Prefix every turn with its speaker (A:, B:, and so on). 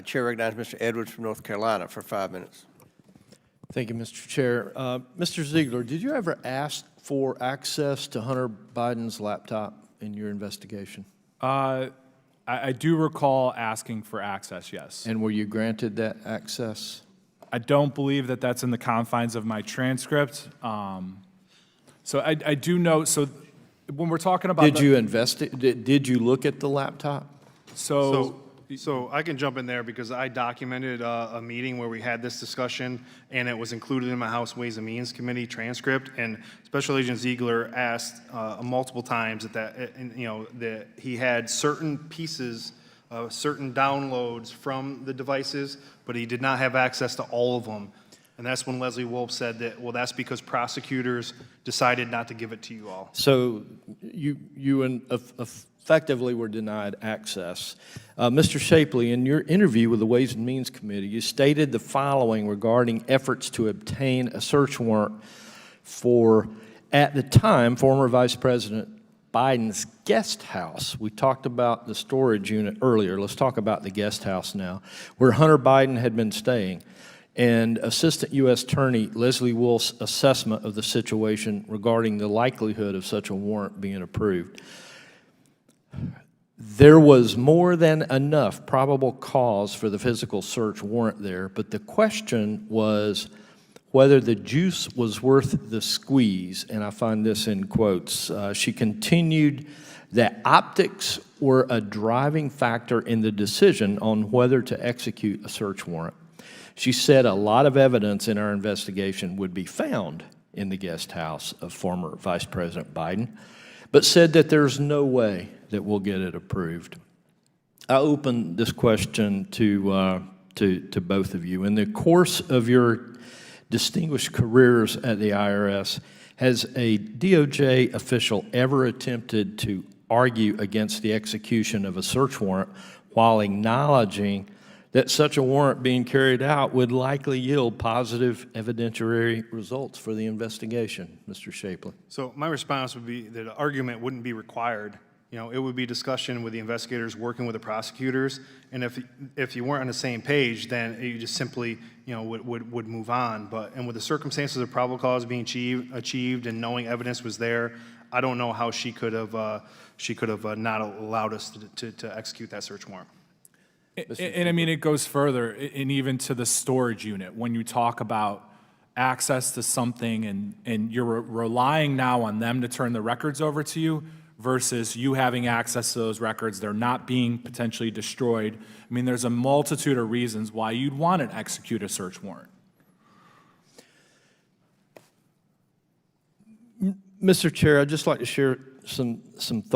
A: Chair recognizes Mr. Edwards from North Carolina for 5 minutes.
B: Thank you, Mr. Chair. Mr. Ziegler, did you ever ask for access to Hunter Biden's laptop in your investigation?
C: I do recall asking for access, yes.
B: And were you granted that access?
C: I don't believe that that's in the confines of my transcript. So I do know, so when we're talking about—
B: Did you look at the laptop?
D: So I can jump in there because I documented a meeting where we had this discussion, and it was included in my House Ways and Means Committee transcript. And Special Agent Ziegler asked multiple times that he had certain pieces, certain downloads from the devices, but he did not have access to all of them. And that's when Leslie Wolf said that, well, that's because prosecutors decided not to give it to you all.
B: So you effectively were denied access. Mr. Shapley, in your interview with the Ways and Means Committee, you stated the following regarding efforts to obtain a search warrant for, at the time, former Vice President Biden's guest house. We talked about the storage unit earlier. Let's talk about the guest house now, where Hunter Biden had been staying, and Assistant U.S. Attorney Leslie Wolf's assessment of the situation regarding the likelihood of such a warrant being approved. There was more than enough probable cause for the physical search warrant there, but the question was whether the juice was worth the squeeze, and I find this in quotes. She continued that optics were a driving factor in the decision on whether to execute a search warrant. She said a lot of evidence in our investigation would be found in the guest house of former Vice President Biden, but said that there's no way that we'll get it approved. I open this question to both of you. In the course of your distinguished careers at the IRS, has a DOJ official ever attempted to argue against the execution of a search warrant while acknowledging that such a warrant being carried out would likely yield positive evidentiary results for the investigation? Mr. Shapley.
D: So my response would be that an argument wouldn't be required. You know, it would be discussion with the investigators working with the prosecutors, and if you weren't on the same page, then you just simply, would move on. And with the circumstances of probable cause being achieved and knowing evidence was there, I don't know how she could have not allowed us to execute that search warrant.
C: And I mean, it goes further, and even to the storage unit. When you talk about access to something and you're relying now on them to turn the records over to you versus you having access to those records, they're not being potentially destroyed. I mean, there's a multitude of reasons why you'd want to execute a search warrant.
B: Mr. Chair, I'd just like to share some thoughts.